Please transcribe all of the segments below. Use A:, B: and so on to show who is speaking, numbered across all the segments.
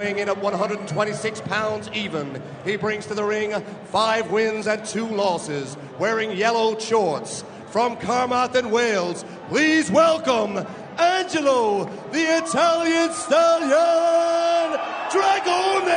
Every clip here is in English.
A: Weighing in at 126 pounds even, he brings to the ring 5 wins and 2 losses, wearing yellow shorts. From Carmarthen, Wales, please welcome Angelo, the Italian Stallion Dragone!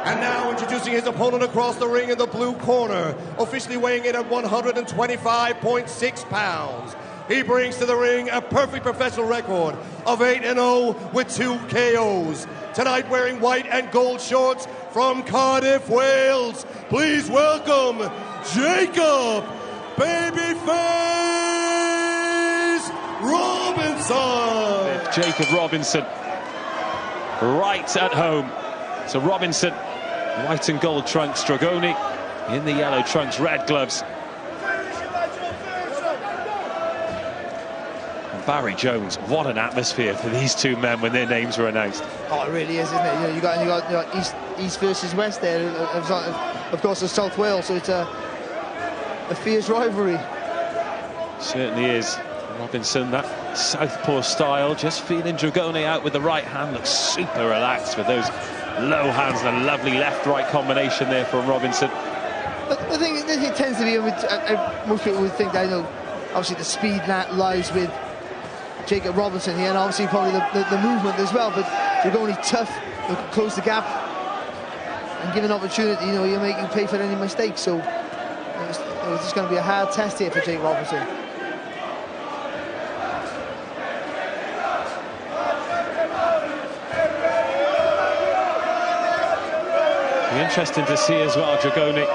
A: And now introducing his opponent across the ring in the blue corner, officially weighing in at 125.6 pounds. He brings to the ring a perfect professional record of 8-0 with 2 KOs. Tonight wearing white and gold shorts from Cardiff, Wales. Please welcome Jacob Babyface Robinson.
B: Jacob Robinson right at home. So Robinson, white and gold trunks, Dragone in the yellow trunks, red gloves. Barry Jones, what an atmosphere for these two men when their names were announced.
C: Oh, it really is, isn't it? You got East versus West there. Of course, it's South Wales, so it's a fierce rivalry.
B: Certainly is. Robinson, that southpaw style, just feeling Dragone out with the right hand, looks super relaxed with those low hands and a lovely left-right combination there from Robinson.
C: But the thing it tends to be, most people would think that, obviously the speed that lies with Jacob Robinson here, and obviously probably the movement as well, but Dragone tough, close the gap and give an opportunity, you make you pay for any mistakes, so it was just going to be a hard test here for Jacob Robinson.
B: Be interesting to see as well, Dragone,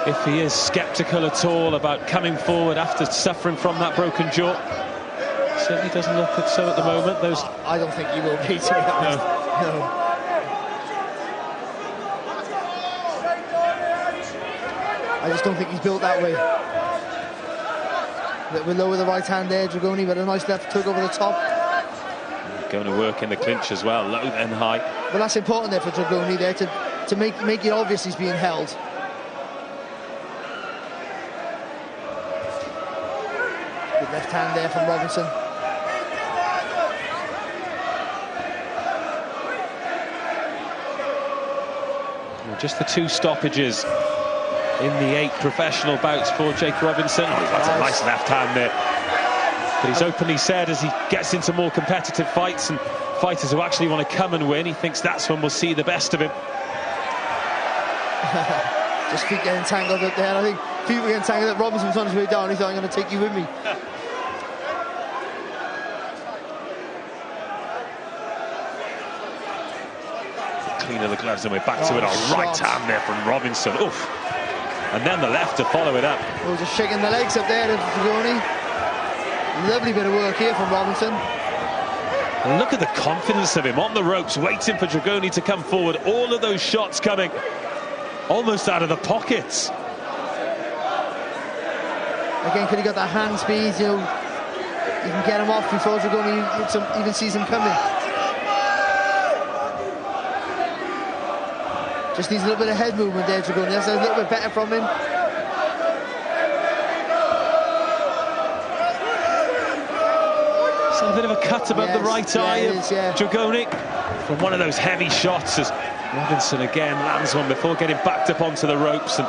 B: if he is sceptical at all about coming forward after suffering from that broken jaw. Certainly doesn't look so at the moment.
C: I don't think he will be, to be honest. No. I just don't think he's built that way. We're low with the right hand there, Dragone, but a nice left hook over the top.
B: Going to work in the clinch as well, low then high.
C: Well, that's important there for Dragone there, to make it obvious he's being held. Good left hand there from Robinson.
B: Just the 2 stoppages in the 8 professional bouts for Jake Robinson. Oh, he's got a nice left hand there. But he's openly said as he gets into more competitive fights and fighters who actually want to come and win, he thinks that's when we'll see the best of him.
C: Just keep getting tangled up there. I think people getting tangled up. Robinson was on his way down. He thought, I'm going to take you with me.
B: Clean of the gloves, and we're back to it. A right hand there from Robinson. Oof. And then the left to follow it up.
C: Oh, just shaking the legs up there to Dragone. Lovely bit of work here from Robinson.
B: And look at the confidence of him on the ropes, waiting for Dragone to come forward. All of those shots coming almost out of the pockets.
C: Again, could he got that hand speed? You can get him off before Dragone even sees him coming. Just needs a little bit of head movement there, Dragone. That's a little bit better from him.
B: So a bit of a cut above the right eye of Dragone from one of those heavy shots as Robinson again lands one before getting backed up onto the ropes. And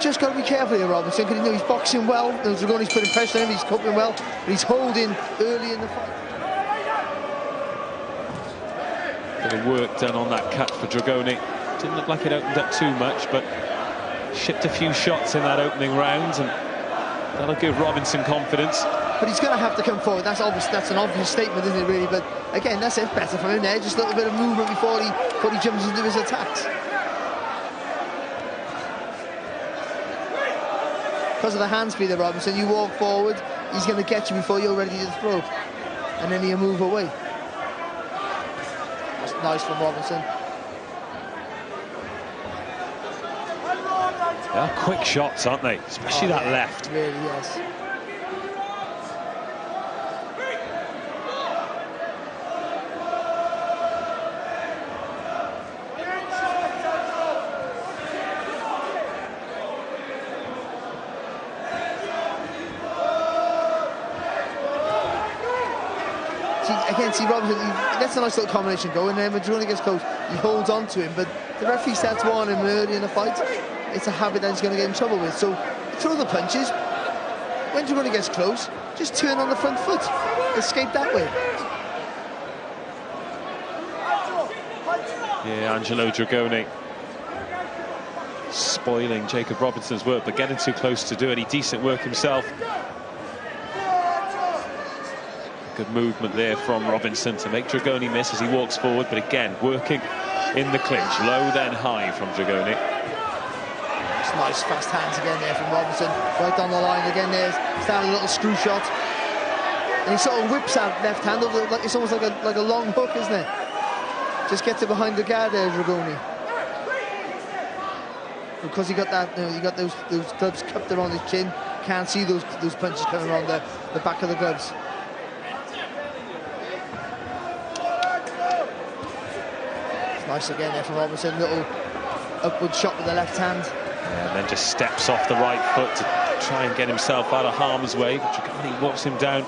C: just got to be careful here, Robinson, because he's boxing well. Dragone's putting pressure on him, he's coping well, but he's holding early in the fight.
B: Bit of work done on that cut for Dragone. Didn't look like it opened up too much, but shipped a few shots in that opening round, and that'll give Robinson confidence.
C: But he's going to have to come forward. That's obvious. That's an obvious statement, isn't it, really? But again, that's it. Better for him there. Just a little bit of movement before he jumps into his attacks. Because of the hand speed of Robinson, you walk forward, he's going to get you before you're ready to throw, and then he'll move away. That's nice from Robinson.
B: They are quick shots, aren't they? Especially that left.
C: Really, yes. See Robinson, that's a nice little combination going, and then when Dragone gets close, he holds on to him, but the referee starts warning him early in the fight. It's a habit that he's going to get in trouble with. So throw the punches. When Dragone gets close, just turn on the front foot. Escape that way.
B: Yeah, Angelo Dragone spoiling Jacob Robinson's work, but getting too close to do any decent work himself. Good movement there from Robinson to make Dragone miss as he walks forward, but again, working in the clinch. Low then high from Dragone.
C: It's nice fast hands again there from Robinson. Right down the line again there. Standing a little screw shot. And he sort of whips out left hand over, like it's almost like a long hook, isn't it? Just gets it behind the guard there, Dragone. Because he got that, you got those gloves cupped around his chin. Can't see those punches coming around the back of the gloves. It's nice again there from Robinson. Little upward shot with the left hand.
B: Yeah, and then just steps off the right foot to try and get himself out of harm's way. But Dragone walks him down.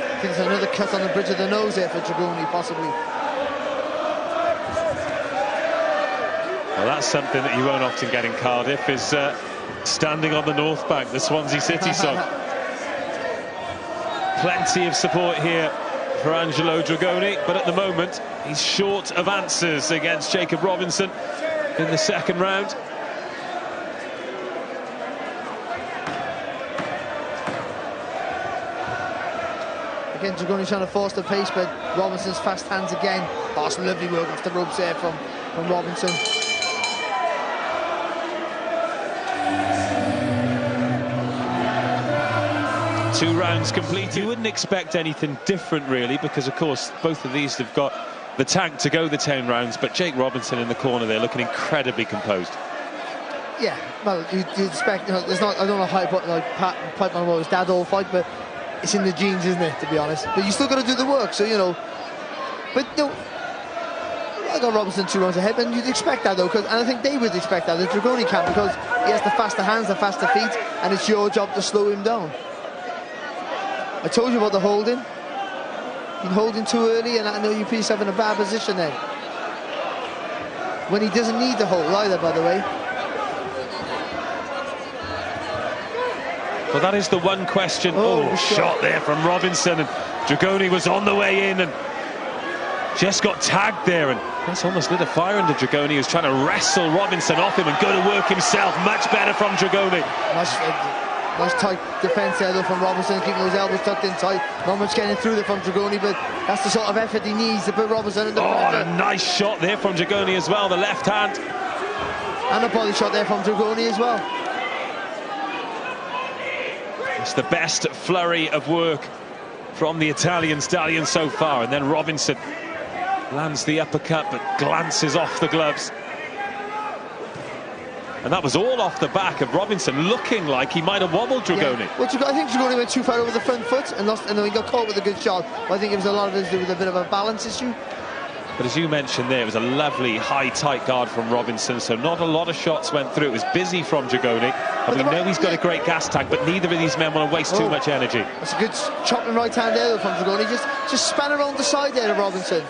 C: I think there's another cut on the bridge of the nose there for Dragone, possibly.
B: Well, that's something that you won't often get in Cardiff, is standing on the North Bank, the Swansea City song. Plenty of support here for Angelo Dragone, but at the moment he's short of answers against Jacob Robinson in the second round.
C: Again, Dragone trying to force the pace, but Robinson's fast hands again. Oh, some lovely work off the ropes there from Robinson.
B: Two rounds complete. You wouldn't expect anything different, really, because, of course, both of these have got the tank to go the 10 rounds, but Jake Robinson in the corner there looking incredibly composed.
C: Yeah, well, you'd expect, there's not, I don't know how Pipe Man was dad all fight, but it's in the genes, isn't it, to be honest? But you still got to do the work, so, But, I got Robinson 2 rounds ahead, and you'd expect that, though, and I think they would expect that, the Dragone can, because he has the faster hands, the faster feet, and it's your job to slow him down. I told you about the holding. You're holding too early, and I know you put yourself in a bad position then. When he doesn't need the hold either, by the way.
B: Well, that is the one question. Oh, shot there from Robinson, and Dragone was on the way in and just got tagged there, and that's almost lit a fire under Dragone, who's trying to wrestle Robinson off him and go to work himself. Much better from Dragone.
C: Nice tight defence there though from Robinson, keeping those elbows tucked in tight. Not much getting through there from Dragone, but that's the sort of effort he needs to put Robinson in the pressure.
B: And a nice shot there from Dragone as well, the left hand.
C: And a body shot there from Dragone as well.
B: It's the best flurry of work from the Italian stallion so far, and then Robinson lands the uppercut but glances off the gloves. And that was all off the back of Robinson looking like he might have wobbled Dragone.
C: Yeah. Well, I think Dragone went too far over the front foot and then he got caught with a good shot. But I think it was a lot of it to do with a bit of a balance issue.
B: But as you mentioned there, it was a lovely high tight guard from Robinson, so not a lot of shots went through. It was busy from Dragone, and we know he's got a great gas tank, but neither of these men want to waste too much energy.
C: That's a good chopping right hand there from Dragone. Just span around the side there of Robinson.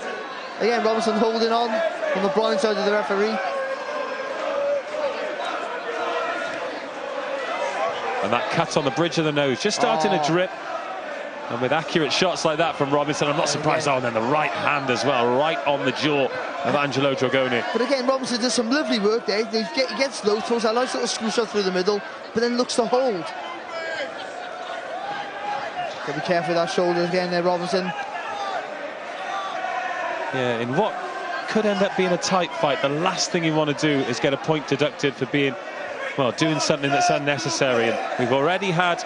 C: Again, Robinson holding on the blind side of the referee.
B: And that cut on the bridge of the nose, just starting to drip. And with accurate shots like that from Robinson, I'm not surprised. Oh, and then the right hand as well, right on the jaw of Angelo Dragone.
C: But again, Robinson does some lovely work there. He gets low, throws a nice little screw shot through the middle, but then looks to hold. Got to be careful with that shoulder again there, Robinson.
B: Yeah, in what could end up being a tight fight, the last thing you want to do is get a point deducted for being, well, doing something that's unnecessary. And we've already had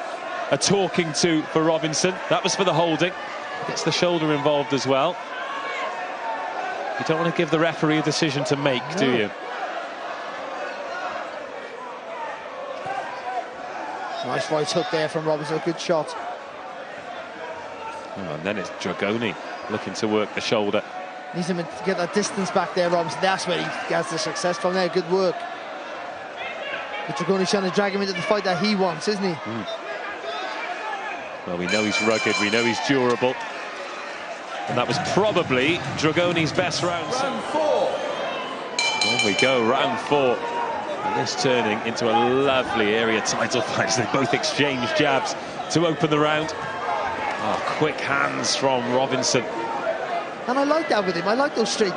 B: a talking to for Robinson. That was for the holding. Gets the shoulder involved as well. You don't want to give the referee a decision to make, do you?
C: Nice right hook there from Robinson, a good shot.
B: Oh, and then it's Dragone looking to work the shoulder.
C: Needs him to get that distance back there, Robinson. That's where he gets the success from there. Good work. But Dragone's trying to drag him into the fight that he wants, isn't he?
B: Well, we know he's rugged, we know he's durable. And that was probably Dragone's best round.
A: Round 4.
B: There we go, round 4. And this turning into a lovely area title fight. They both exchange jabs to open the round. Oh, quick hands from Robinson.
C: And I like that with him. I like those straight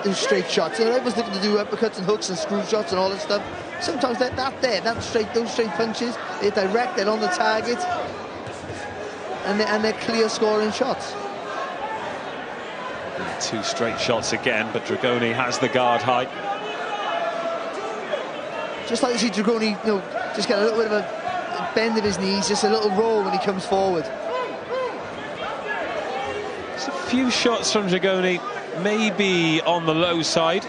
C: shots. You know, everyone's looking to do uppercuts and hooks and screw shots and all that stuff. Sometimes those straight punches, they're direct, they're on the target, and they're clear scoring shots.
B: And 2 straight shots again, but Dragone has the guard high.
C: Just like to see Dragone, you know, just get a little bit of a bend of his knees, just a little roll when he comes forward.
B: There's a few shots from Dragone, maybe on the low side.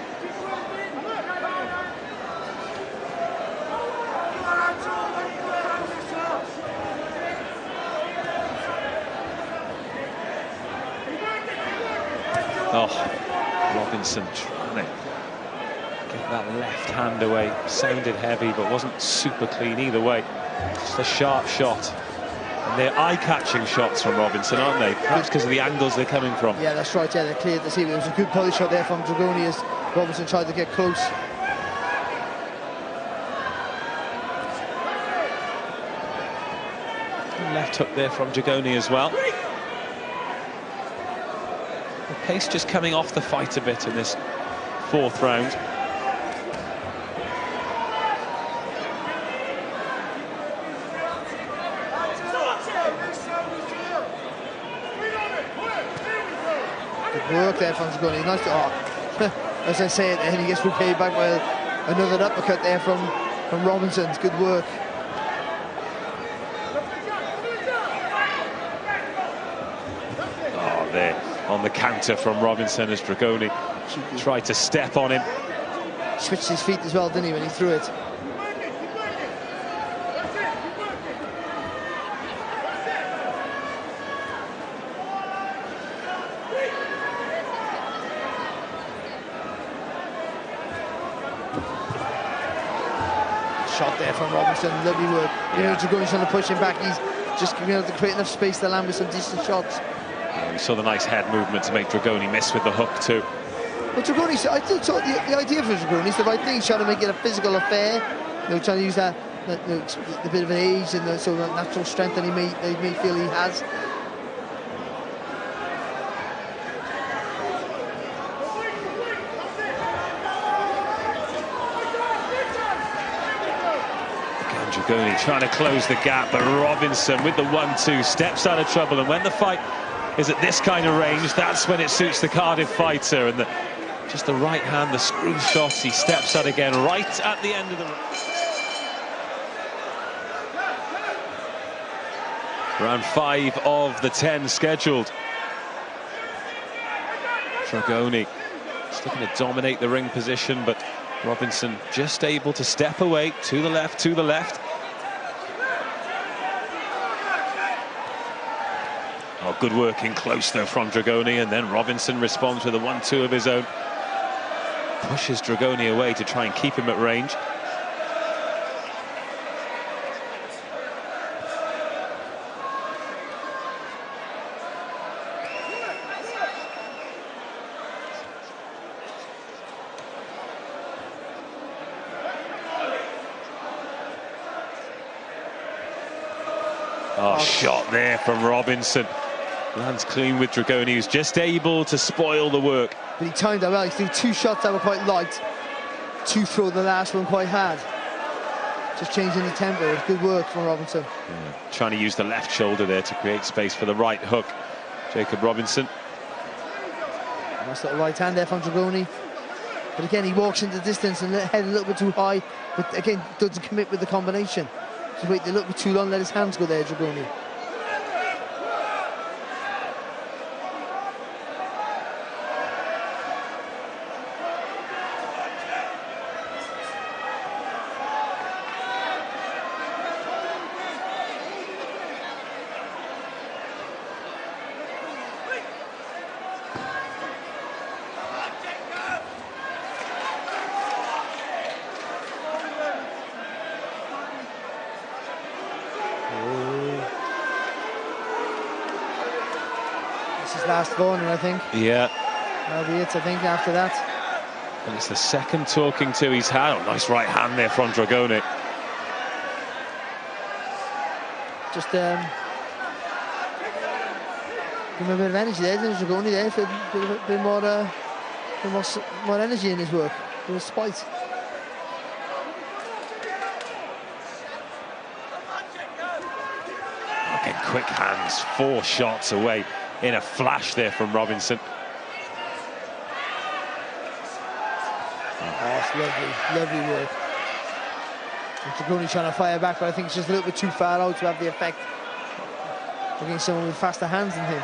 B: Oh, Robinson trying to get that left hand away. Sounded heavy, but wasn't super clean either way. Just a sharp shot. And they're eye-catching shots from Robinson, aren't they? Perhaps because of the angles they're coming from.
C: Yeah, that's right. Yeah, they're clear to see. It was a good body shot there from Dragone as Robinson tried to get close.
B: Left hook there from Dragone as well. The pace just coming off the fight a bit in this 4th round.
C: Good work there from Dragone. Nice to, as I say it, and he gets repaid back by another uppercut there from Robinson. Good work.
B: Oh, there on the counter from Robinson as Dragone tried to step on him.
C: Switched his feet as well, didn't he, when he threw it? Shot there from Robinson, lovely work. You know, Dragone's trying to push him back. He's just being able to create enough space to land with some decent shots.
B: Yeah, we saw the nice head movement to make Dragone miss with the hook too.
C: But Dragone, I still thought the idea for Dragone is the right thing. He's trying to make it a physical affair. You know, trying to use that the bit of age and the sort of natural strength that he may feel he has.
B: Dragone trying to close the gap, but Robinson with the 1-2 steps out of trouble. And when the fight is at this kind of range, that's when it suits the Cardiff fighter. And just the right hand, the screw shots, he steps out again right at the end of the round 5 of the 10 scheduled. Dragone just looking to dominate the ring position, but Robinson just able to step away to the left, to the left. Oh, good work in close though from Dragone, and then Robinson responds with a 1-2 of his own. Pushes Dragone away to try and keep him at range. Oh, shot there from Robinson. Lands clean with Dragone. He was just able to spoil the work.
C: But he timed that well. He threw 2 shots that were quite light. 2 throw the last one quite hard. Just changing the tempo. It was good work from Robinson.
B: Yeah, trying to use the left shoulder there to create space for the right hook. Jacob Robinson.
C: Nice little right hand there from Dragone. But again, he walks into the distance and head a little bit too high. But again, doesn't commit with the combination. Just wait a little bit too long, let his hands go there, Dragone. It's his last corner, I think.
B: Yeah.
C: That'll be it, I think, after that.
B: And it's the second talking to he's had. Oh, nice right hand there from Dragone.
C: Just give him a bit of energy there, didn't Dragone there? For a bit more energy in his work, a bit of spite.
B: Okay, quick hands, 4 shots away in a flash there from Robinson.
C: Oh, it's lovely, lovely work. And Dragone trying to fire back, but I think it's just a little bit too far out to have the effect against someone with faster hands than him.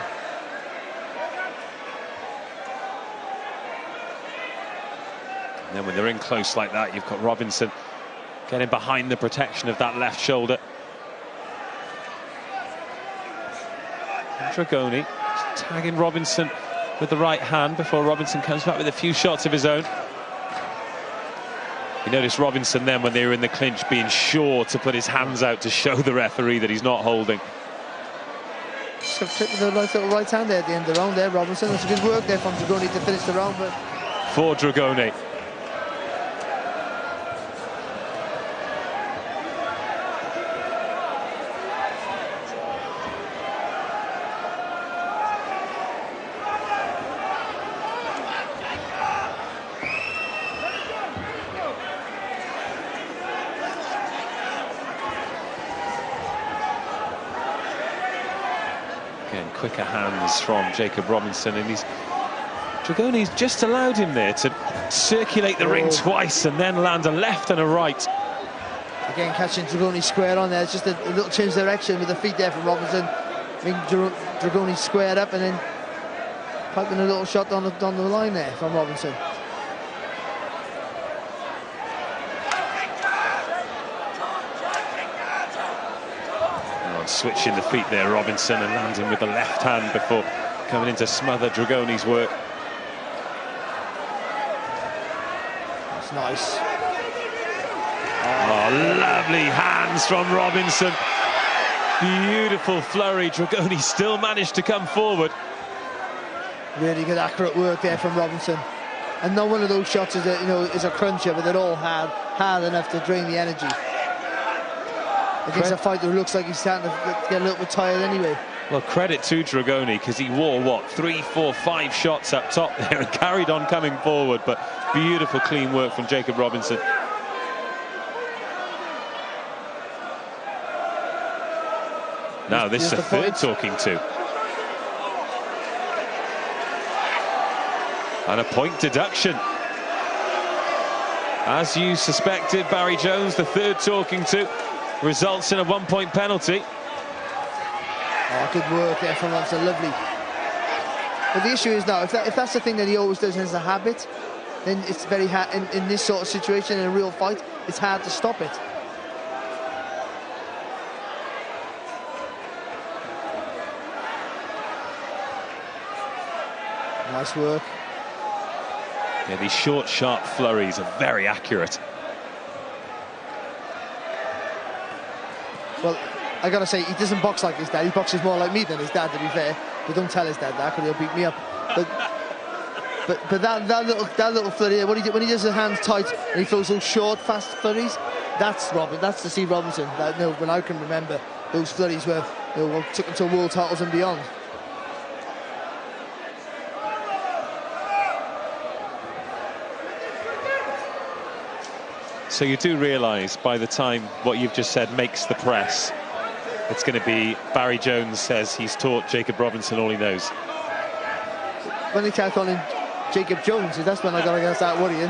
B: And then when they're in close like that, you've got Robinson getting behind the protection of that left shoulder. And Dragone tagging Robinson with the right hand before Robinson comes back with a few shots of his own. You notice Robinson then, when they were in the clinch, being sure to put his hands out to show the referee that he's not holding.
C: So with the little right hand there at the end of the round there, Robinson. That's a good work there from Dragone to finish the round. But
B: for Dragone. Again, quicker hands from Jacob Robinson, and Dragone's just allowed him there to circulate the ring twice and then land a left and a right.
C: Again, catching Dragone square on there. It's just a little change of direction with the feet there from Robinson. Making Dragone squared up and then piping a little shot down the line there from Robinson.
B: Switching the feet there, Robinson, and landing with the left hand before coming in to smother Dragone's work.
C: That's nice.
B: Oh, lovely hands from Robinson. Beautiful flurry. Dragone still managed to come forward.
C: Really good, accurate work there from Robinson. And not one of those shots is a cruncher, but they're all hard enough to drain the energy. Against a fighter who looks like he's starting to get a little bit tired anyway.
B: Well, credit to Dragone, because he wore, what, 3, 4, 5 shots up top there and carried on coming forward. But beautiful, clean work from Jacob Robinson. Now, this is the third talking to. And a point deduction. As you suspected, Barry Jones, the third talking to, results in a 1-point penalty.
C: Oh, good work there from Robinson, lovely. But the issue is now, if that's the thing that he always does as a habit, then it's very hard, in this sort of situation, in a real fight, it's hard to stop it. Nice work.
B: Yeah, these short, sharp flurries are very accurate.
C: Well, I gotta say, he doesn't box like his dad. He boxes more like me than his dad, to be fair. But don't tell his dad that, because he'll beat me up. But that little flurry, when he does his hands tight and he throws those short, fast flurries, that's to see Robinson. When I can remember, those flurries were took him to world titles and beyond.
B: So you do realise, by the time what you've just said makes the press, it's going to be Barry Jones says he's taught Jacob Robinson all he knows.
C: When they start calling Jacob Jones, that's when I gotta start worrying.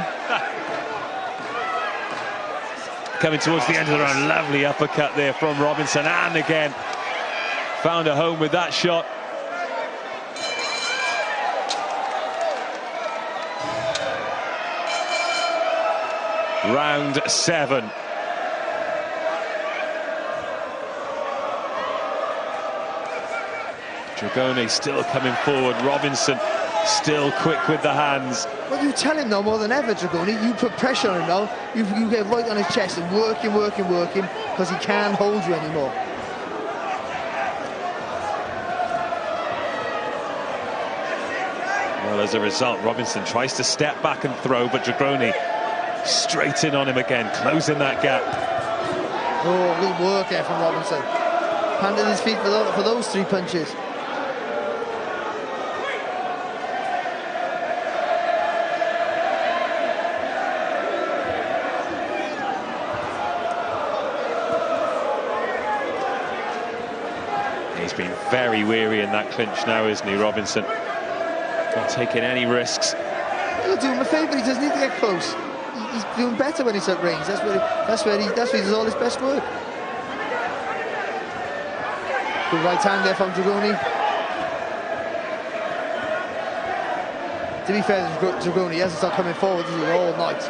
B: Coming towards the end of the round, lovely uppercut there from Robinson, and again found a home with that shot. Round 7. Dragone still coming forward. Robinson still quick with the hands.
C: Well, you tell him now more than ever, Dragone. You put pressure on him now. You get right on his chest and work him, because he can't hold you anymore.
B: Well, as a result, Robinson tries to step back and throw, but Dragone straight in on him again, closing that gap.
C: Oh, good work there from Robinson. Handling his feet for those 3 punches.
B: He's been very weary in that clinch now, isn't he, Robinson? Not taking any risks.
C: He'll do him a favour. He doesn't need to get close. He's doing better when he's at range. That's where he does all his best work. Good right hand there from Dragone. To be fair to Dragone, he hasn't stopped coming forward all night.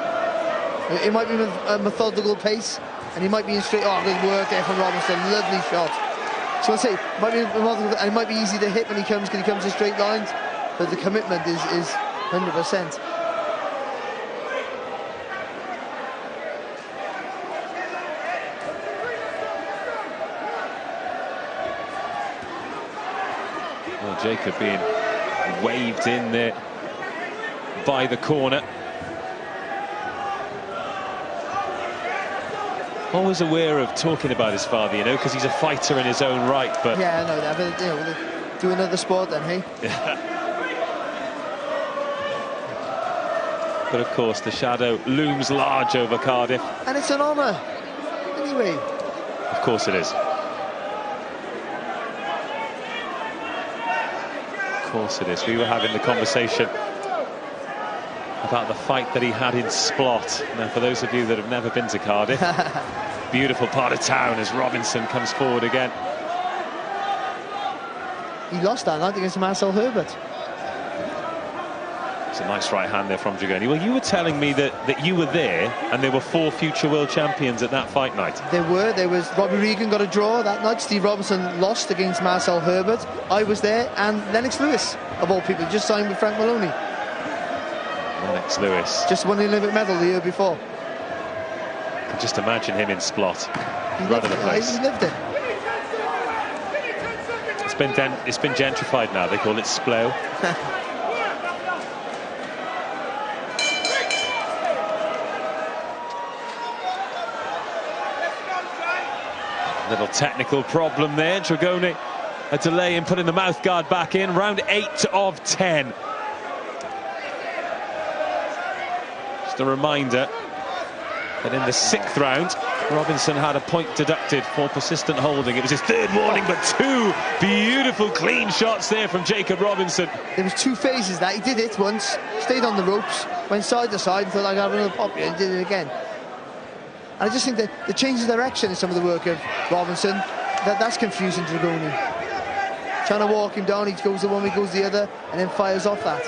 C: It might be a methodical pace, and he might be in straight. Oh, good work there from Robinson. Lovely shot. So I say, it might be easy to hit when he comes in straight lines, but the commitment is 100%.
B: Well, Jacob being waved in there by the corner. Always aware of talking about his father, you know, because he's a fighter in his own right. But
C: yeah, I know that. But you know, do another sport then, hey?
B: But of course, the shadow looms large over Cardiff.
C: And it's an honour, anyway.
B: Of course it is. Of course it is. We were having the conversation about the fight that he had in Splot. Now, for those of you that have never been to Cardiff, beautiful part of town as Robinson comes forward again.
C: He lost that night against Marcel Herbert.
B: It's a nice right hand there from Dragone. Well, you were telling me that you were there and there were 4 future world champions at that fight night.
C: There was Robbie Regan got a draw that night. Steve Robinson lost against Marcel Herbert. I was there, and Lennox Lewis, of all people, just signed with Frank Maloney.
B: Lennox Lewis.
C: Just won the Olympic medal the year before.
B: I can just imagine him in Splot, running the place.
C: He lived it.
B: It's been gentrified now. They call it Splo. Little technical problem there. Dragone, a delay in putting the mouth guard back in. Round 8 of 10. Just a reminder that in the 6th round, Robinson had a point deducted for persistent holding. It was his 3rd warning, but 2 beautiful clean shots there from Jacob Robinson.
C: There was 2 phases that he did it once, stayed on the ropes, went side to side, and thought I'd have another pop here, and did it again. And I just think that the change of direction in some of the work of Robinson, that's confusing Dragone. Trying to walk him down, he goes the one, he goes the other, and then fires off that.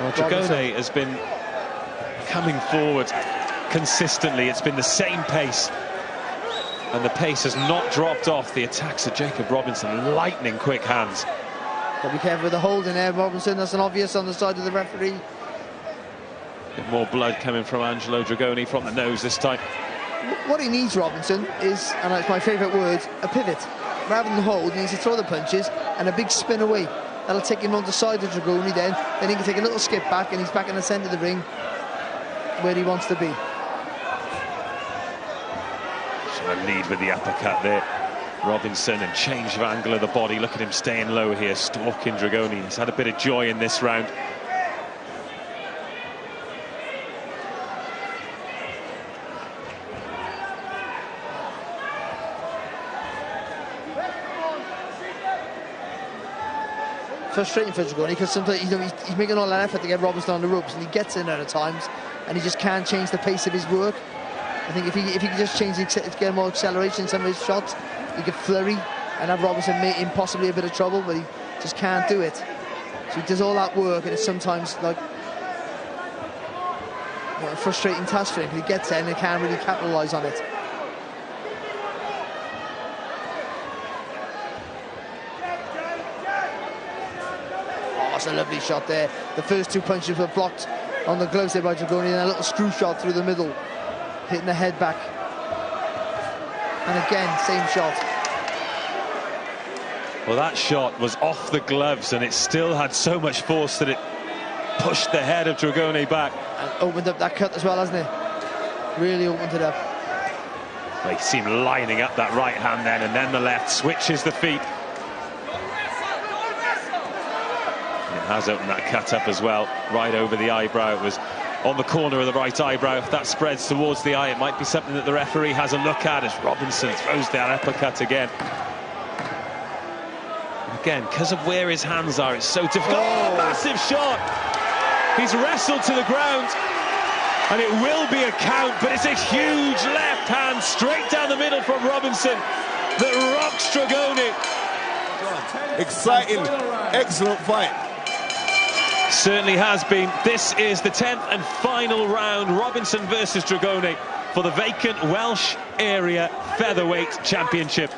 B: Well, Dragone has been coming forward consistently. It's been the same pace, and the pace has not dropped off. The attacks of Jacob Robinson, lightning quick hands.
C: But be careful with the holding there, Robinson. That's an obvious on the side of the referee.
B: Bit more blood coming from Angelo Dragone from the nose this time.
C: What he needs, Robinson, is, and it's my favourite word, a pivot. Rather than hold, he needs to throw the punches and a big spin away. That'll take him on the side of Dragone then he can take a little skip back, and he's back in the centre of the ring where he wants to be.
B: Trying to lead with the uppercut there. Robinson, and change of angle of the body. Look at him staying low here, stalking Dragone. He's had a bit of joy in this round.
C: Frustrating for Dragone, because sometimes he's making all that effort to get Robinson on the ropes, and he gets in there at times, and he just can't change the pace of his work. I think if he could just change get more acceleration in some of his shots, he could flurry and have Robinson make him possibly a bit of trouble, but he just can't do it. So he does all that work, and it's sometimes like a frustrating task for him, because he gets there and he can't really capitalise on it. That's a lovely shot there. The first 2 punches were blocked on the gloves there by Dragone, and a little screw shot through the middle, hitting the head back. And again, same shot.
B: Well, that shot was off the gloves, and it still had so much force that it pushed the head of Dragone back.
C: And opened up that cut as well, hasn't it? Really opened it up.
B: They seem lining up that right hand then, and then the left switches the feet. And it has opened that cut up as well, right over the eyebrow. It was on the corner of the right eyebrow. If that spreads towards the eye, it might be something that the referee has a look at as Robinson throws that uppercut again. Again, because of where his hands are, it's so difficult. Oh, massive shot! He's wrestled to the ground, and it will be a count, but it's a huge left hand straight down the middle from Robinson that rocks Dragone.
A: Exciting, excellent fight.
B: Certainly has been. This is the 10th and final round. Robinson versus Dragone for the vacant Welsh Area Featherweight Championship.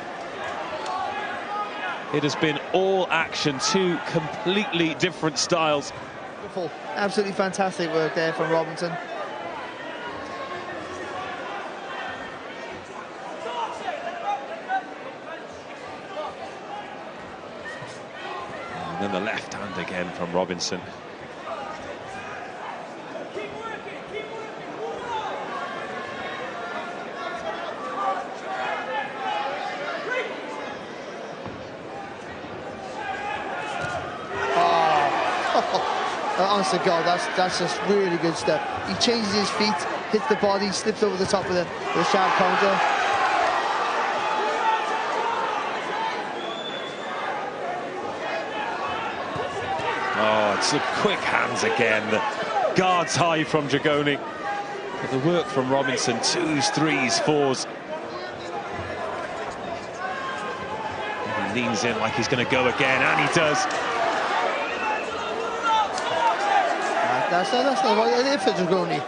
B: It has been all action, two completely different styles.
C: Beautiful. Absolutely fantastic work there from Robinson.
B: And then the left hand again from Robinson.
C: Honest to God, that's just really good stuff. He changes his feet, hits the body, slips over the top of the sharp counter.
B: Oh, it's the quick hands again. The guards high from Dragone. But the work from Robinson, 2s, 3s, 4s. And he leans in like he's going to go again, and he does.
C: That's not the right idea for Dragone.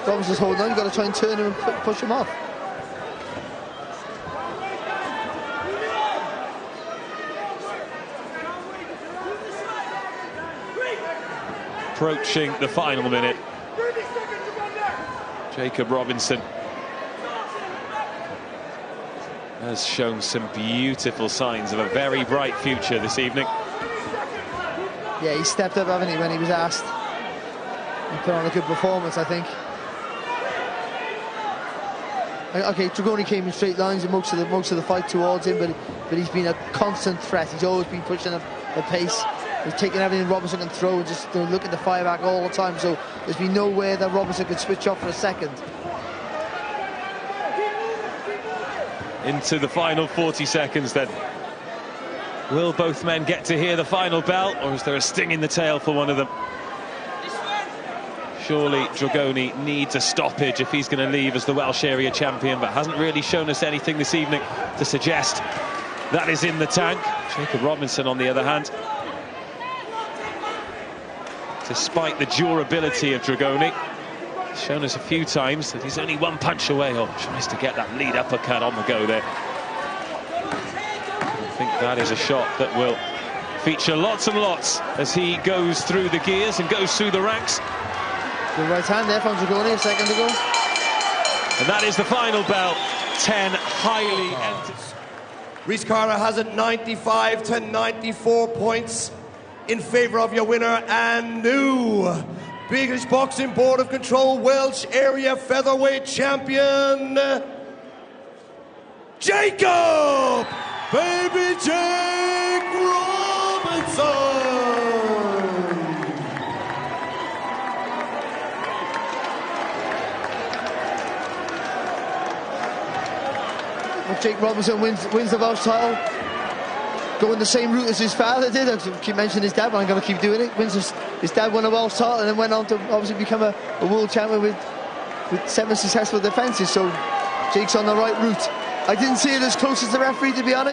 C: Robinson's holding on, you've got to try and turn him and push him off.
B: Approaching the final minute. Jacob Robinson has shown some beautiful signs of a very bright future this evening.
C: Yeah, he stepped up, haven't he, when he was asked. He put on a good performance, I think. Okay, Dragone came in straight lines in most of the fight towards him, but he's been a constant threat. He's always been pushing the pace. He's taking everything Robinson can throw and just looking to fire back all the time. So there's been nowhere that Robinson could switch off for a second.
B: Into the final 40 seconds then. Will both men get to hear the final bell, or is there a sting in the tail for one of them? Surely Dragone needs a stoppage if he's going to leave as the Welsh Area Champion, but hasn't really shown us anything this evening to suggest that is in the tank. Jacob Robinson, on the other hand, despite the durability of Dragone, he's shown us a few times that he's only one punch away, or tries to get that lead uppercut on the go there. I think that is a shot that will feature lots and lots as he goes through the gears and goes through the ranks.
C: Good right hand there from Dragone a second ago.
B: And that is the final bell. 10 highly entered.
A: Rhys Carter has it 95 to 94 points in favour of your winner and new British Boxing Board of Control Welsh Area Featherweight Champion, Jacob Baby Jake Robinson.
C: Well, Jake Robinson wins the Welsh title, going the same route as his father did. I keep mentioning his dad, but I'm going to keep doing it. His dad won a Welsh title and then went on to obviously become a world champion with 7 successful defences. So Jake's on the right route. I didn't see it as close as the referee, to be honest.